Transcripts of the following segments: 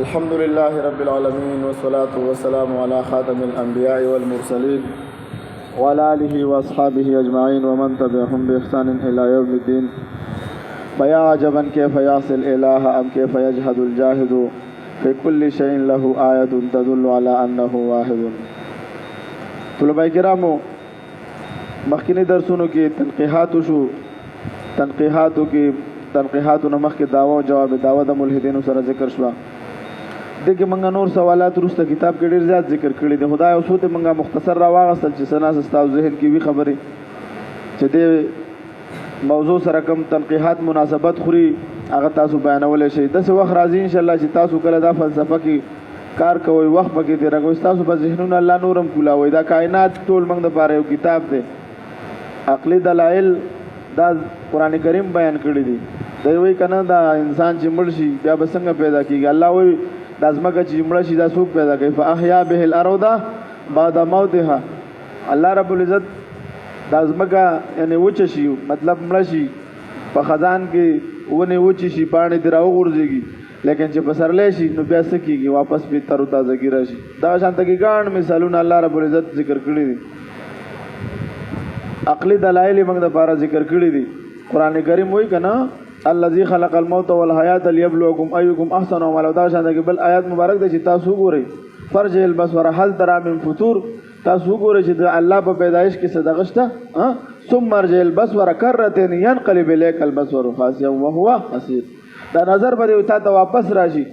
الحمد لله رب العالمين والصلاة والسلام على خاتم الأنبياء والمرسلين وعلى آله وأصحابه أجمعين ومن تبعهم بإحسان إلى يوم الدين. فيا عجبا كيف يعصي الإله أم كيف يجحد الجاهد في كل شيء له آية تدل على أنه واحد. طلباء کرامو مخکینی درسونو کې تنقیحاتو نه مخکې دعوه او جواب دعوه د ملحدینو سره ذکر شوه. دغه منګه نور سوالات وروسته کتاب کې ډیر زیات ذکر کړي دي. خدای او سوته منګه مختصر راواغستل چې سنا ستاسو ذهن کې وی خبرې چې د موضوع سره کوم تنقیحات مناسبت خوري هغه تاسو بیانول شي. د څه وخت راځي ان شاء الله چې تاسو کله دا فلسفه کې کار کوي وخت پکې دی راغوي تاسو په ذهنونو الله نورم کولاوي. دا کائنات ټول موږ د پاره یو کتاب دی. عقلی دلایل دا قران کریم بیان کړی دي. دوی وی کنه دا انسان چې مړ شي بیا به څنګه پیدا کیږي. الله وی د ازمکه چې مړ شي دا څوک پیدا کوي. فاحیا به الارض بعد موتها. الله رب العزت د ازمکه یعنی وچ شي مطلب مړ شي په خزان کې ونه وچ شي پانی دراو غورځيږي لیکن چې پسرلې شي نو بیا څه کیږي واپس به تر تازه کی راشي. دا شانته کې ګڼ مثالونه الله رب العزت ذکر کړی دي. عقلی دلایل موږ د بارا ذکر کړی دي. قران کریم وایي کنه الذي خلق الموت والحیات ليبلوکم ايکم احسن عملا. دا شانته کې بل آیات مبارک ده چې تاسو ګورئ فرج البصر هل ترى من فطور. تاسو ګورئ چې الله په پیدایش کې صدقه شته. ثم مرج البصر کرتين ينقلب اليك البصر خاسئا وهو حسير. دا نظر به ته واپس راشي.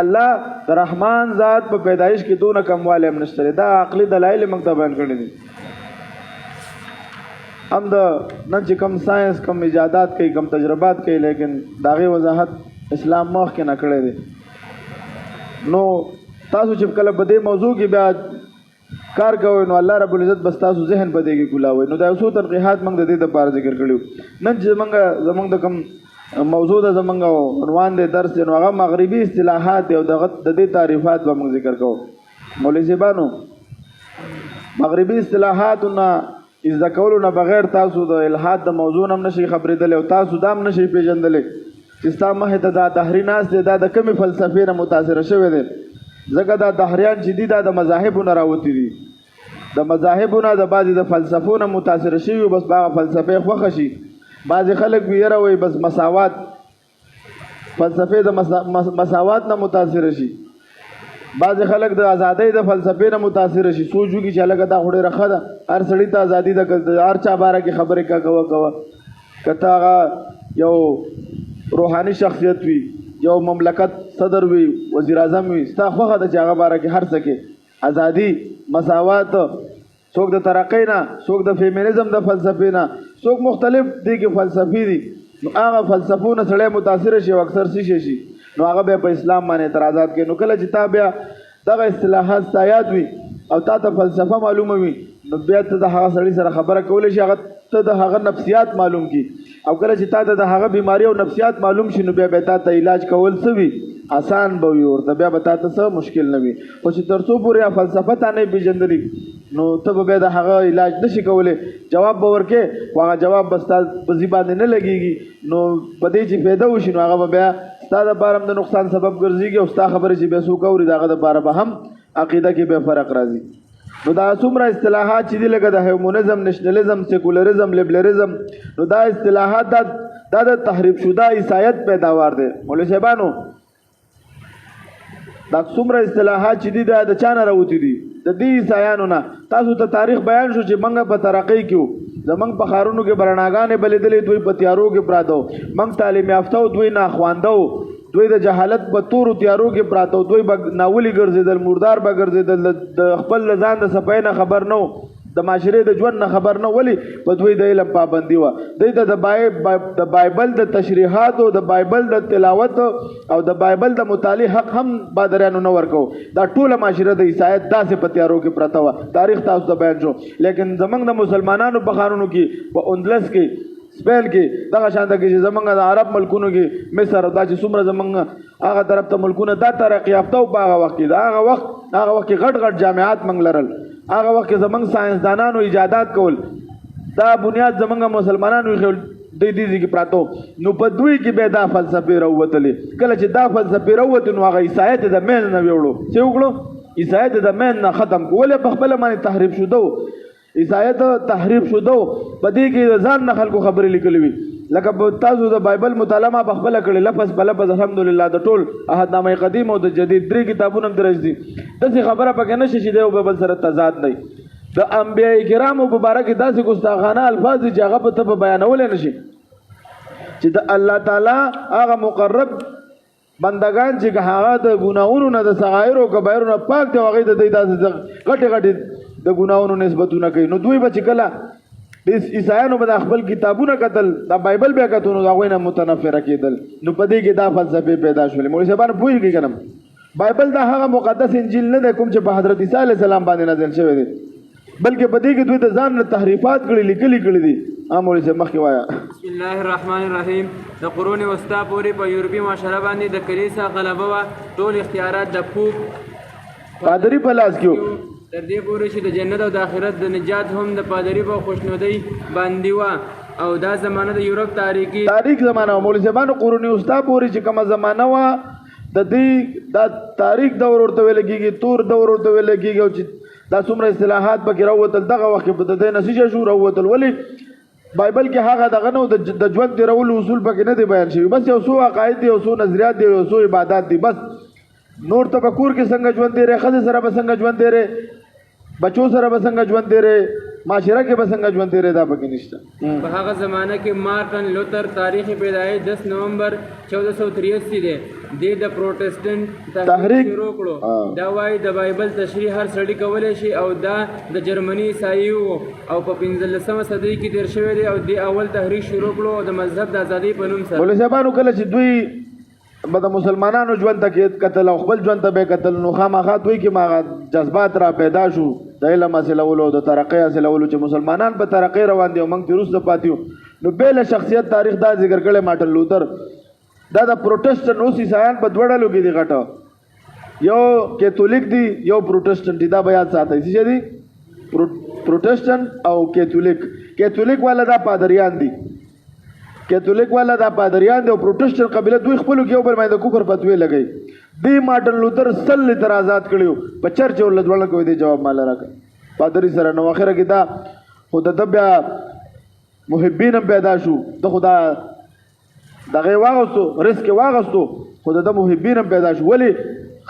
الله د رحمان ذات په پیدایش کې دونه کمواله هم نشته. دا عقلی دلایل موږ ته بیان کړی دي. هم د نن چې کم ساينس کم ایجادات کوي کم تجربات کوي لیکن داغه وضاحت اسلام مخ کې نه کړی دی. نو تاسو چې کله په دې موضوع کې بیا کار کوئ نو الله رب العزت بس تاسو ذهن په دې کې کولاوي. نو دا اوسو تنقیحات موږ د دې لپاره ذکر کړیو. نن چې زمونږ د کم موضوع د زمونږ عنوان د درس نو هغه مغربي اصطلاحات او د دې تعریفات به موږ ذکر کوو. مولوی زبانو مغربي اصطلاحاتونه از د کولو بغیر تاسو د الحاد د موضوع هم نشي خبرېدل او تاسو دام نشي پیژندل چې تاسو مه ته دا تحریناس دا د کمی فلسفې نه متاثر شوی دی. ځکه دا دهریان چې دي دا د مذاهبونو راوتی دي. د مذاهبونو د بعضې د فلسفو نه متاثر شوي بس هغه فلسفې خوښه شي. بعضې خلک ویره وایي بس مساوات فلسفې د مساوات نه متاثر شي. بعضې خلک د ازادۍ د فلسفې نه متاثر شي. سوچ وکړي چې هلکه دا خو ډېره ښه ده هر سړي ته ازادي ده هر چا باره کې خبرې کوه که ته هغه یو روحاني شخصیت وي یو مملکت صدر وي وزیر اعظم وي ستا خوښه ده چې هغه باره کې هر څه کې ازادي مساوات. څوک د ترقۍ نه څوک د فیمینزم د فلسفې نه څوک مختلف دي کې فلسفې دي. نو هغه فلسفو نه سړی متاثر شي او اکثر شي نو هغه بیا په اسلام باندې اعتراضات کوي. نو کله چې تا بیا دغه اصطلاحات سایاد وي او تا ته فلسفه معلومه وي نو بیا ته د هغه سړي سره خبره کولی شي هغه ته د هغه نفسیات معلوم کی. او کله چې تا ته د هغه بیماری او نفسیات معلوم شي نو بیا تا ته علاج کول څه وي آسان به وي ورته بیا به تا ته څه مشکل نه وي. خو چې تر څو پورې فلسفه تا نه پیژندلی نو ته به بیا د هغه علاج نشي کولی. جواب به ورکې خو هغه جواب به ستا په ځي باندې نه لګېږي. نو په دې چې فایده وشي نو هغه به بیا ستا دپاره هم د نقصان سبب ګرځېږي او ستا خبرې چې بیا څوک اوري د هغه دپاره به هم عقیده کې بیا فرق راځي. نو دا څومره اصطلاحات چې دي لکه د هیومنزم نشنلزم سیکولرزم لیبرالزم نو دا اصطلاحات دا د تحریف شده عیسایت پیداوار دی. مولوی صاحبانو دا څومره اصطلاحات چې دي دا د چا نه راوتي دي د دې عیسایانو نه. تاسو ته تاریخ بیان شو چې موږ په ترقۍ کې وو زمونږ په ښارونو کې برڼاګانې بلېدلې دوی په تیارو کې پراته وو. موږ تعلیم یافته وو دوی ناخوانده وو. دوی د جهالت په تورو تیارو کې پراته وو. دوی به ناولي ګرځېدل مردار به ګرځېدل د خپل ځان د صفای نه خبر نه وو د معاشرې د ژوند نه خبر نه. ولې په دوی د علم پابندي وه. دوی ته د بایبل د تشریحاتو د بایبل د تلاوت او د بایبل د مطالعې حق هم بادریانو نه ورکو. دا ټوله معاشره د عیسایت داسې په تیارو کې پرته وه. تاریخ تاسو ته بیان شو. لیکن زمونږ د مسلمانانو په ښارونو کې په اندلس کې سپین کې دغه شانته کې چې زمونږ د عرب ملکونو کې مصر دا چې څومره زمونږ هغه طرف ته ملکونه دا ترقي یافته وو په هغه وخت کې. هغه وخت کې غټ جامعات موږ لرل. هغه وخت کې زمونږ ساینسدانانو ایجادات کول دا بنیاد زمونږ مسلمانانو دې کې پراتو نو په دوی کې به دا فلسفه راووتلې کله چې دا فلسفه راووت نو هغه عیسایت د مین نه ویوړو چې وکړو عیسایت د مین نه ختم کول په خپل باندې تحریف شودو عیسایت تحریف شودو په دې کې ځان نه خلکو خبرې لیکلې وي لکه تاسو د بایبل مطالعه په خپل کړي لفظ په لفظ الحمدلله د ټول عهدنامه قدیم او د جدید درې کتابونه درج دي دغه خبره پکې نشي چې د بایبل سره تضاد نه د انبیاء کرامو مبارک داسې ګستاخانه الفاظ چې هغه په تب بیانول نشي چې د الله تعالی هغه مقرب بندگان چې هغه د ګناہوں نه د صغائر او کبائر نه پاک دی هغه د دې داسې غټي غټي د ګناہوں نسبتونه کوي نو دوی به چې کله د عیسایانو په خپل کتابونه کتل دا بایبل بیا کتل نو هغه نه متنفره کېدل نو په دې کې دا فلسفه پیدا شولې مولوی صاحب پوهیږي کنم بایبل دا هغه مقدس انجیل نه دی کوم چې په حضرت عیسی علیه السلام باندې نازل شوی دی بلکې په دې کې دوی د ځان نه تحریفات کړي دي مولوی صاحب مخکې وایا بسم الله الرحمن الرحیم د قرون وسطا پورې په یورپی معاشره باندې د کلیسا غلبه وا ټول اختیارات د پوپ پادری په لاس کې تر دې پورې چې د جنت او د آخرت د نجات هم د پادری په خوشنودۍ باندې وا او دا زمانه د یورپ تاریخ زمانه مولوی صاحبانو قرون وسطا پورې چې کومه زمانه وا د دې د تاریخ دور ورته ویل کېږي تور دور ورته ویل کېږي او چې دا څومره اصطلاحات پکې راووتل دغه وخت په دې نتیجه شو راووتل ولی بایبل کې هغه دغه نو د ژوند دی رول اصول پکې نه دی بیان شوی بس یو څو عقاید دي یو څو نظریات دي یو څو عبادت دي بس نور تفکر کې څنګه ژوند دی خزه سره به څنګه ژوند دی بچو سره به څنګه ژوند دی معاشره کې به څنګه ژوند دی دا پکې نشته په هغه زمانه کې مارټن لوتر تاریخ پیدایش 10 نومبر 1483 دی د پروتستانت تحریک شروع کړو دا وايي د بایبل تشریح هر سړی کولای شي او دا د جرمني عیسایو او په 15مه صدۍ کې تیر شوی دی او دی اول تحریک شروع کړو د مذهب د ازادۍ په نوم سره ولې زبانو کله چې دوی د مسلمانانو ژوند ته کې قتل او خپل ژوند ته به قتل نو خامخا دوی کې ما جذبات را پیدا شو د علم حاصلولو د ترقۍ حاصلولو چې مسلمانان په ترقۍ روان دي او موږ تروس د پاتیو نو بیل شخصیت تاریخ دا ذکر کړي مارټن لوتر دا د پروتستانت اوس عیسایان په دوه ډلو کې دي غټه یو کیتولیک دي یو پروتستانت دا بیا ساتي چې دي پروتستانت او کیتولیک والا دا پادریان دي کیتولیک والا دا پادریان دي او پروتستانت قبیله دوی خپل کې یو بل باندې کفر فتوی لګي دی مارټن لوتر سل اعتراضات کړیو په چرچ ول ځوړل کوي دی جواب مال راکړ پادری سره نو اخره کې دا خود د بیا محبین پیدا شو ته خدا دغه واغستو رزق واغستو خود د محبین پیدا شو ولی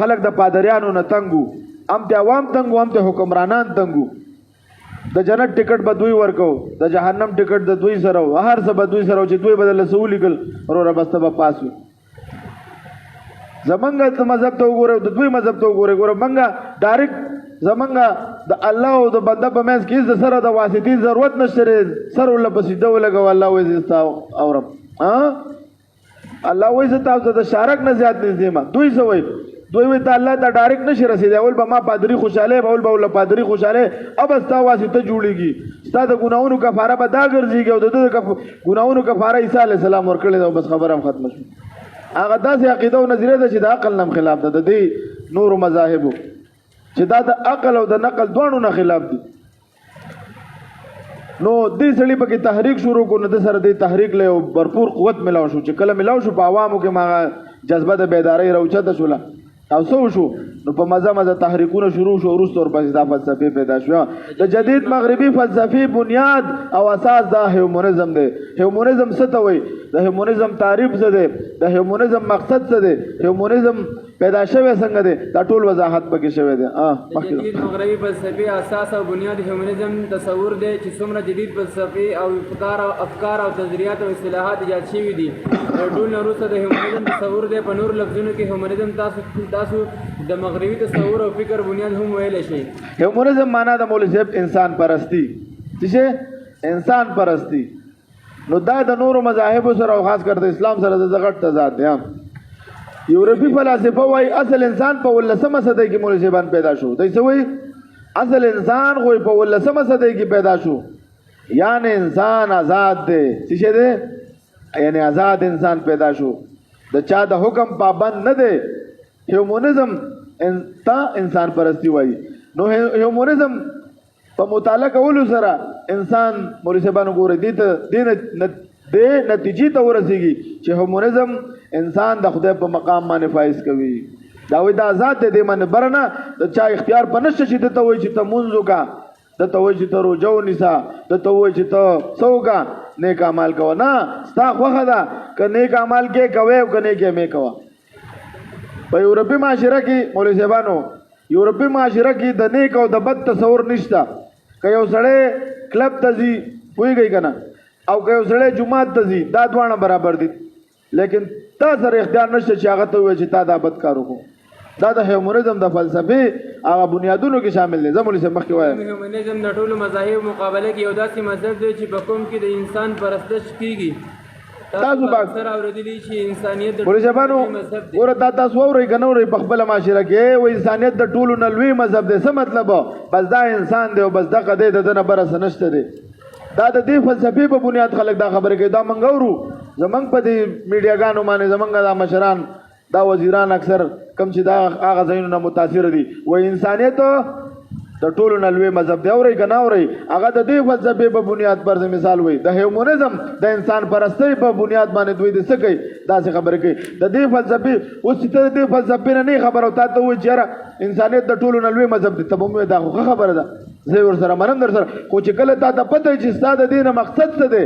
خلق د پادریانو نه تنګو ام ته عوام تنګو ام ته حکمرانان تنګو د جنت ټیکټ به دوی ورکو د جهنم ټیکټ د دوی سره هر څه به دوی سره چې دوی بدل سهولي کول ورو ربسته به پاسو زمونږ ته مذهب ته وګوره د دوی مذهب ته وګوره ګوره منګه ډایرکټ زمونږ د الله او د بنده په منځ کې د سره د واسطي ضرورت نشته سر ول په سیده ولګو الله وې زستا اورم الله وې زتا د شارک نه زیات نږدې ما دوی سوې دوی وی ته الله ته ډایرکټ نشي رسیدي اول به ما پادری خوشاله اول به ول پادری خوشاله اب استا واسطه جوړيږي ستا د ګناونو کفاره به دا ګرځيږي او د ګناونو کفاره عیسی علی السلام ورکړل او بس خبره هم ختم شو هغه داسې عقیده او نظریه ده چې د عقل نه خلاف ده د دې نور مذاهب چې دا د عقل او د نقل دوه نه خلاف دي نو دې سړي په کې تحریک شروع کو نو د سره دې تحریک له भरपूर قوت ملاو شو چې کله ملاو شو په عوامو کې ما جذبه د بیداری راوچته شوله او څو شو نو په مزه تحریکونه شروع شو ورسته ور پسې دا فلسفه پیدا شو د جدید مغربي فلسفي بنیاد او اساس دا هیومنزم دی هیومنزم څه ته وایي د هیومنزم تعریف څه دی د هیومنزم مقصد څه دی هیومنزم پیدا شوی څنګه دی دا ټول وضاحت پکې شوی دی جدید مغربي فلسفي اساس او بنیاد هیومنزم تصور دی چې څومره جدید فلسفي او افکار او نظریات او اصطلاحات ایجاد شوي دي ټول وروسته د هیومنزم تصور دی په نور لفظونو کې هیومنزم تاسو د مغربي تصور او فکر بنیاد هم ویل شي هیومنزم معنا د مولوی صاحب انسان پرستی چې انسان پرستی نو دا د نورو مذاهب سره او خاص کر د اسلام سره د زغټ تضاد دی یورپی فلسفه وايي اصل انسان په 19مه صدۍ کې مولوی صاحب پیدا شو دوی څه وایي اصل انسان خو په 19مه صدۍ کې پیدا شو یعنی انسان آزاد دی څه دی یعنی آزاد انسان پیدا شو د چا د حکم پابند نه دی هیومنزم تا انسان پرستی وایي نو هیومنزم په مطالعه کولو سره انسان مولوی صاحبانو ګوري دې نتیجې ته ورسیږي چې هومونیزم انسان د خدای په مقام باندې فایز کوي. دا وایي دا ذات دې باندې برنه د چا اختیار په نشته چې ته وایي چې ته مونځ وکړه، ته وایي چې ته روژه ونیسه، ته وایي چې ته څه وکړه نیک اعمال کوه. نه، ستا خوښه ده که نیک اعمال کې کوې او که نیک یې مې کوه. په یورپي معاشره کې مولوي صاحبانو، یورپي معاشره کې د نیک او د بد تصور نشته. که یو سړی کلب ته ځي پوهېږئ که نه، او که یو سړی جومات ته ځي، دا دواړه برابر دي. لیکن تا سره اختیار نشته چې هغه ته ووایي چې تا دا بد کار وکړو. دا د هیومنیزم د فلسفې هغه بنیادونو کې شامل دی. زه مولوي صاحب مخکې وایم هیومنیزم د ټولو مذاهب مقابله کې یو داسې مذهب دی چې په کوم کې د انسان پرستش کیږي. تاسو به اکثر اورېدلي چې انسانیت د مولوي صاحبانو ګوره دا تاسو واورئ که نه اورئ په خپله معاشره کې و انسانیت د ټولو نه لوی مذهب دی. څه مطلب؟ بس دا انسان دی او بس دغه دی، د ده نه بره څه نشته دی. دا د دې فلسفې په بنیاد خلک دا خبرې کوي. دا موږ اورو زموږ په دې میډیاګانو باندې زموږ دا مشران، دا وزیران اکثر کم چې دا هغه ځایونو نه متاثره دي، وایي انسانیت د ټولو نه لوی مذهب دی. اورئ که نه اورئ، هغه د دې فلسفې په بنیاد پر مثال وایي د هیومنیزم د انسان پرستۍ په بنیاد باندې دوی د څه کوي، داسې خبرې کوي. د دې فلسفې اوس چې ته د دې فلسفې نه نه خبره او تا ته وایي چې یاره انسانیت د ټولو نه لوی مذهب دی، ته به مې دا خو ښه خبره ده، زه ورسره منم در سره. خو چې کله تا ته پته وي چې ستا د دې نه مقصد څه دی،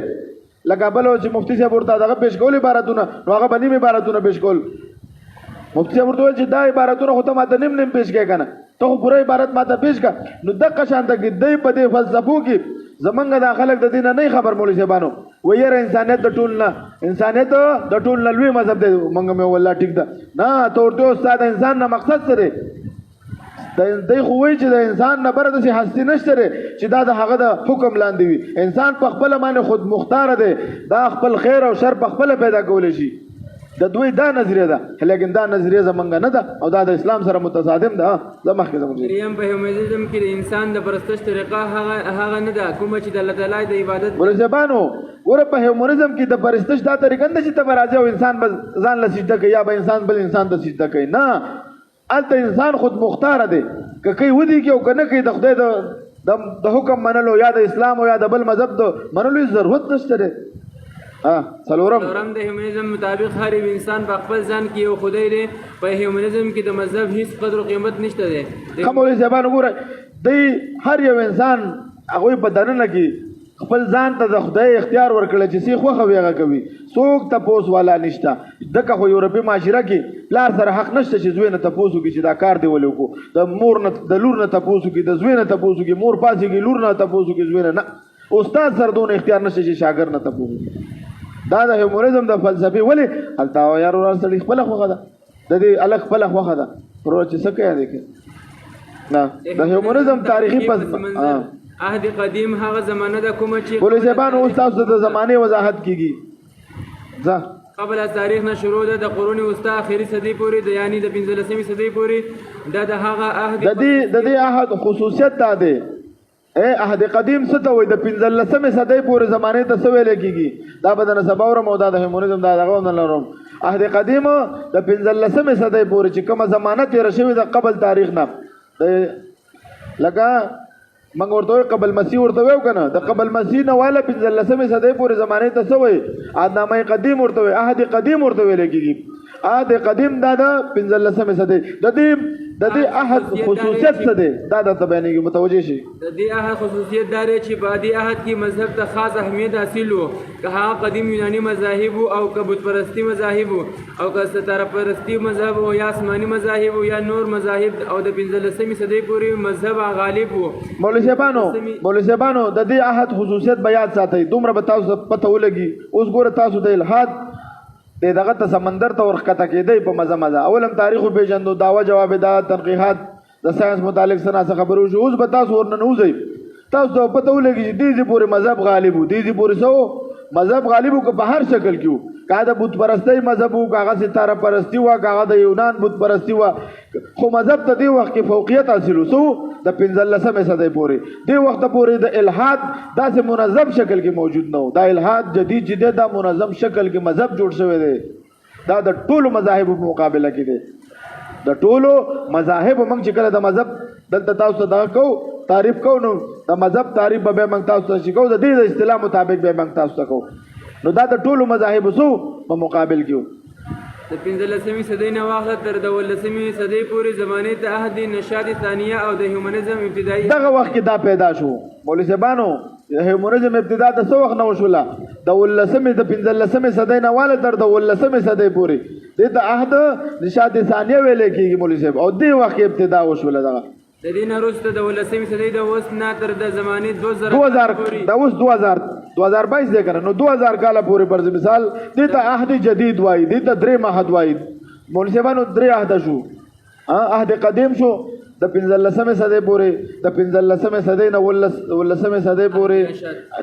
لکه بل چې مفتي صاحب ورته دغه پېښ کول عبارتونه، نو هغه به نیم عبارتونه پېښ کول. مفتي صاحب ورته وویل چې دا عبارتونه خو ته ماته نیم نیم پېښ کړې که نه، ته خو پوره عبارت ماته پېښ کړه. نو دقه شانته کې دی په دې فلسفو کې زمونږ دا خلک د دې نه نه خبر. مولوي صاحبانو وایي یاره انسانیت د ټول نه، انسانیت د ټول نه لوی مذهب دی. موږ مې والله ټیک ده. نه، ته ورته وایې ستا د انسان نه مقصد څه دی؟ دی خو وایي چې د انسان نه بره داسې هستي نشته دی چې دا د هغه د حکم لاندې وي. انسان په خپله باندې خود مختاره دی، دا خپل خیر او شر په خپله پیدا کولی شي. د دوی دا نظریه ده، لیکن دا نظریه زمونږ نه ده او دا د اسلام سره متصادم ده. زه مخکې دریم په هیومنیزم کې د انسان د پرستش طریقه هغه نه ده کومه چې د الله تعالی د عبادت. مولوي صاحبانو ګوره په هیومنیزم کې د پرستش دا طریقه نه ده چې ته به راځې او انسان به ځان له سجده کوي یا به انسان بل انسان ته سجده کوي. نه، هلته انسان خود مختاره دی، که کوي ودرېږي او که نه کوي د خدای د حکم منلو یا د اسلام او یا د بل مذهب د منلو ضرورت نشته دی. څلورم د هیومنیزم مطابق هر یو انسان په خپل ځان کې یو خدای دی. په هیومنیزم کې د مذهب هیڅ قدر او قیمت نشته دی. ښه مولوي صاحبانو ګوره دی هر یو انسان هغوی په دننه کې خپل ځان ته د خدای اختیار ورکړی چې څه خوښه وي هغه کوي. څوک تپوس والا نشته. ځکه خو یورپي معاشره کې پلار سره حق نشته چې زوی نه تپوس وکړي چې دا کار دی ولې وکړو. د مور نه د لور نه تپوس وکړي، د زوی نه تپوس وکړي، مور پاسېږي لور نه تپوس وکړي، زوی نه. استاد سره دونه اختیار نشته چې شاګرد نه تپوس وکړي. دا د هیومنیزم د فلسفې ولې هلته یار ورار سړي خپله خوښه ده، د دې الګ خپله خوښه ده ورور چې څه کوي دی که نه. د هیومنیزم تاریخي پس عهد قدیم هغه زمانه ده کومه چې مولوي صاحبانو اوس تاسو د زمانې وضاحت کیږي. ځه قبل از تاریخ نه شروع ده د قرون وسطی اخري صدۍ پورې د یعنی د 15مې صدۍ پورې د هغه عهد د دې عهد خصوصیت دا دی. عهد قدیم څه ته وایي؟ د 15مې صدۍ پورې زمانې ته څه ویلی کېږي؟ دا به د نسب اورم او دا د هیومنیزم دا دغه هم نه لرم. عهد قدیم د 15مې صدۍ پورې چې کومه زمانه تېره شوې ده قبل تاریخ نه، لکه موږ ورته وایو قبل مسیح ورته وایو که نه، د قبل مسیح نه واله 15مې صدۍ پورې زمانې ته څه وایي؟ عهدنامه قدیم ورته وایي، عهد قدیم ورته ویلی کېږي. عهد قدیم دا د 15مې صدۍ. د دې عهد خصوصیت څه دی؟ دا درته بیانېږي، متوجه شي. د دې عهد خصوصیت دا دی چې په دې عهد کې مذهب ته خاص اهمیت حاصل و، که هغه قدیم یوناني مذاهب او که بت پرستی مذاهب او که ستاره پرستی مذهب او یا آسماني مذاهب یا نور مذاهب او د 15مې صدۍ پورې مذهب غالب و. مولوي صاحبانو د دې عهد خصوصیت به یاد ساتئ، دومره به تاسو پته ولګي. اوس ګوره تاسو د الحاد دغه ته سمندر ته ورخکته کېدی په مزه مزه. اولم تاریخ وپېژندو، دعوه جواب دا تنقیحات د ساینس متعلق څه ناڅه خبرې وشو. اوس به تاسو ورننوځئ، تاسو ته پته ولګي چې دې پورې مذهب غالب و، دې پورې څه مذهب غالب و، که په هر شکل کې و، که د بت پرستۍ مذهب و، که هغه ستاره پرستی وه، که هغه د یونان بت پرستی وه، خو مذهب ته دې وخت کې فوقیت حاصل و. څه د 15مې صدۍ پورې دې وخت پورې د الحاد داسې منظم شکل کې موجود نه و. دا الحاد جدید چې دی دا منظم شکل کې مذهب جوړ شوی دی. دا د ټولو مذاهبو په مقابله کې دی. د ټولو مذاهبو موږ چې کله د مذهب دلته تاسو ته دغه کوو تعریف کوو، نو د مذهب تعریف به موږ تاسو ته شي کوو، د دې د اصطلاح مطابق به موږ تاسو ته کوو. نو دا د ټولو مذاهب سو په مقابل کې د 15مې صدۍ نه واخله تر 14مې صدۍ پورې زمانې ته عهد نشاط ثانیه او د هیومنزم ابتدایي دغه وخت کې دا پیدا شو مولوی صاحبانو هیومنزم ابتدا د څو وخت نه وشوله د 15مې د 15مې صدۍ نه واله تر د 14مې صدۍ پورې دې ته عهد نشاط ثانیه ویل کېږي مولوی صاحب او دې وخت کې ابتدا وشوله دغه د دې نه وروسته د 14مې صدۍ د اوس نه تر د زمانې 2000 دا اوس 2022 دی کنه نو 2000 کاله پورې پر مثال دې ته عهد جدید وایي دې ته درې عهد وایي مولوی صاحبانو درې عهد شو عهد قدیم شو د 15مې صدۍ پورې د 15مې صدۍ نه 14مې صدۍ پورې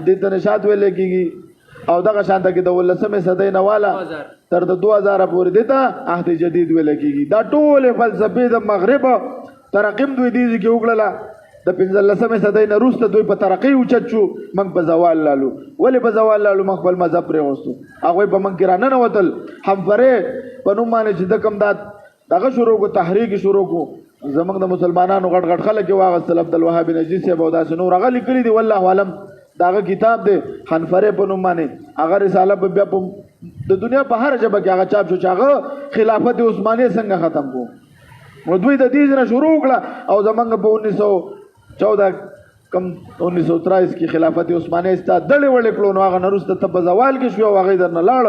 دې ته نشاط ویل کېږي او دغه شانته کې د 14مې صدۍ نه واله تر د 2000 پورې دې ته عهد جدید ویل کېږي دا ټول فلسفې د مغرب ترقیم دوی دي چې وګړه د 15مې صدۍ نه وروسته دوی په ترقۍ اوچت شو موږ په زوال لالو ولې په زوال لالو موږ خپل مذهب پرېغوستو هغوی په موږ کې راننوتل همفرې په نوم باندې چې د کوم دغه شروع کو تحریک شروع کو زموږ د مسلمانانو غټ غټ خلک یې واغستل عبدالوهاب نجدي صاحب او داسې نور هغه لیکلي دي والله اعلم دغه کتاب دی حنفرې په نوم باندې هغه رساله په بیا په د دنیا په هر ژبه کې هغه چاپ شو چې هغه خلافت عثماني څنګه ختم کو نو دوی د دې نه شروع کړه او زمونږ په 1914 کم 1923 کې خلافت عثماني استا دړې وړې کړو نو هغه نورسته ته په زوال کې شو هغه درنه لاړ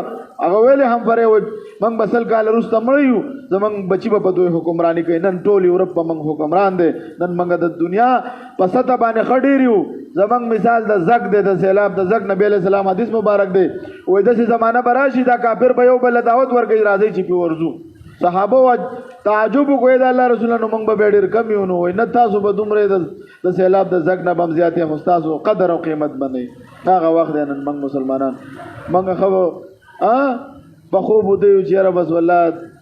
هغه ویلې هم پرې وي موږ بسل کال وروسته مړیو زمونږ بچي په دوی حکمرانی کوي نن ټول یورپ په موږ حکمران دي نن موږ د دنیا په سطح باندې خډیریو زمونږ مثال د زګ دی د سیلاب د زګ نبی علیہ السلام حدیث مبارک دی وای داسې زمانہ براشي دا کافر به یو بل دعوت ورکړي راځي چې په ورزو صحابه تعجب کوي د الله رسول الله موږ به ډېر کم یو نو نه تاسو به دومره د سیلاب د زګ نه بم زیاتې خو تاسو قدر او قیمت باندې هغه وخت نن موږ مسلمانان موږ خو په خوب دی چې رب بس والله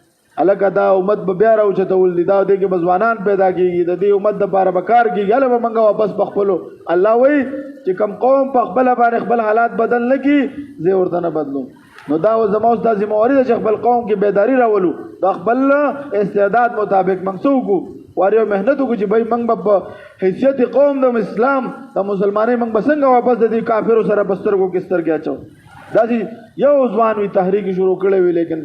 الکه دا امت به بیا راوچتول دي دا دې کې بزوانان پیدا کیږي د دې امت د لپاره بکار کیږي هله به موږ واپس بخپلو الله وایي چې کم قوم په خپل باندې خپل حالات بدل نه کی زه ورته نه بدلو نو دا زموږ د ذمہواری د خپل قوم کې بیداری راولو د خپل استعداد مطابق منسوب کو واریو مهنت کو چې بای منګ په حیثیت قوم د اسلام د مسلمانۍ منګ بسنګ واپس د دې کافرو سره بسترګو کې سترګیا چو دا یو ځوان وی تحریک شروع کړي وی لیکن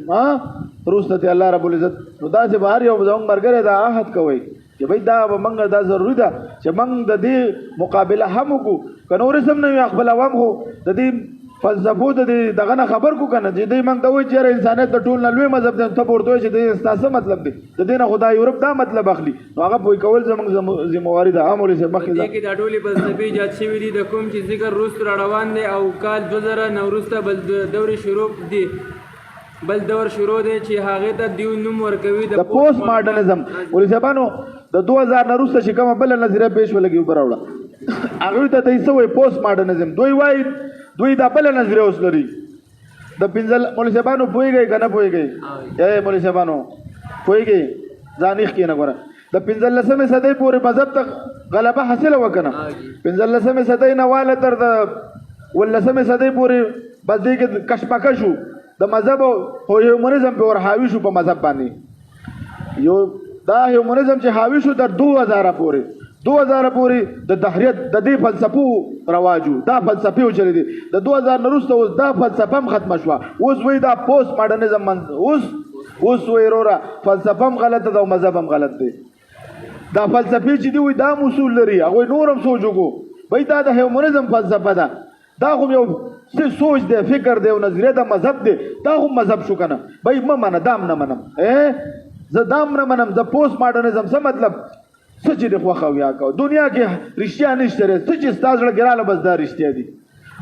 روسته الله رب العزت نو دا چې بهر یو زموږ مرګره دا عهد کوي چې بای دا منګ دا ضروری ده چې منګ د دې مقابله هم کو کنور سم نه خپل عوام هو د دې فلسفو د دغه نه خبر کو کنه چې دوی موږ ته وایي چې انسانیت د ټول نه لوی مذهب دی ته ورته وایي چې د تاسو مطلب دی د دې نه خدای یورپ دا مطلب اخلي نو هغه پوي کول زموږ ذمہواری ده عامل سره مخکې ده کې د ټولي فلسفي ایجاد شوی دي د کوم چې ذکر روس روان دي او کال 2000 نوروسته بل دور شروع دي بل دور شروع دی چې هغه ته دیو نوم ورکوي د پوسټ ماډرنزم ولې زبانو د 2000 نوروسته چې کومه بل نظریه پیش ولګي وبراوړه هغه ته ته سوې پوسټ ماډرنزم دوی دا بل نظریه اوس لري د پنځل مولوی صاحبانو پويږي کنه پويږي اے مولوی صاحبانو پويږي ځانیخ کې نه غره د 15مې صدۍ پورې مذهب ته غلبه حاصله وکنه 15مې صدۍ نه واله تر د 18مې صدۍ پورې بس دې کې کشمکشو د مذهب او هیومنزم په ور حاوی شو په مذهب باندې یو دا هیومنزم چې حاوی شو در 2000 پورې 2000 پورې د دهریت د دې فلسفو رواجو دا فلسفي او چلی دي د 2000 نورسته اوس دا فلسفه هم ختم شوه اوس وای دا پوسټ ماډرنزم اوس وای رورا فلسفه هم غلطه ده او مذهب هم غلط دی دا فلسفي چې دی وای دا اصول لري هغه نورم سوچو وای دا د هیومنزم فلسفه ده دا خو یو څه سوچ دی فکر دی او نظریه د مذهب دی دا خو مذهب شو کنه وای منه دام نه منم زه دام نه منم د پوسټ ماډرنزم څه مطلب سچ دې خو یا کو دنیا کې رښتیا نشته رې سچ استاد له ګراله بس دا رښتیا دي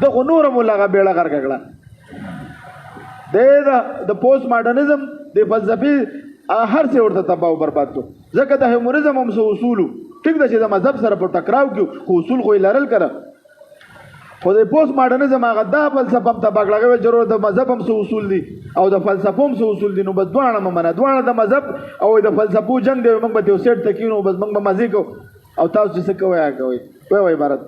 دغه نور مولا بیړه غرګړه د پوسټ ماډرنزم د فلسفي هر څه ورته تباہ او برباد کو ځکه د هیومنزم هم څه اصول ټیک ده چې د مذهب سره په ټکراو کې خو اصول خو لرل کړه خو د پوسټ ماډرنزم هغه دا فلسفه هم تباہ کړه ضرور د مذهب هم څه اصول دي او د فلسفه هم څه اصول دي نو بس دوه منه دوه د مذهب او د فلسفو جنگ دی موږ به یو سیټ تکینو بس موږ به مزه کو او تاسو څه کوي وای عبارت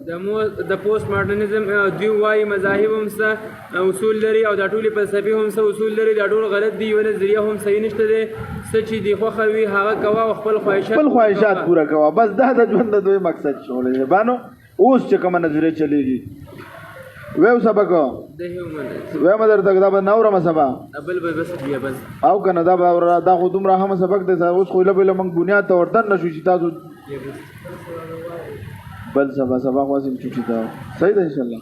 د پوسټ ماډرنزم دی وای مذاهب هم څه اصول لري او د ټولي فلسفي هم څه اصول لري دا ټول غلط دي او نظریه هم صحیح نشته دي سچ دی خو خوي هغه کوا خپل خواهشات پورا کوا بس دا د ژوند د دوی مقصد شولې بانو اوس چې کوم نظریه چلیږي ویو سبق ده ومنه ویم درته دا به نورم سبا ابل به بس بیا بس او کنه دا خو دومره هم سبق دی اوس خو له موږ بنیاد ته ورتن نشو چې تاسو بل سبا خو سیم چوټی دا صحیح ده ان شاء الله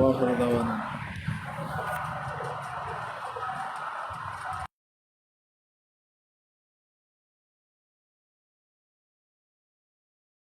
واخر دعوانا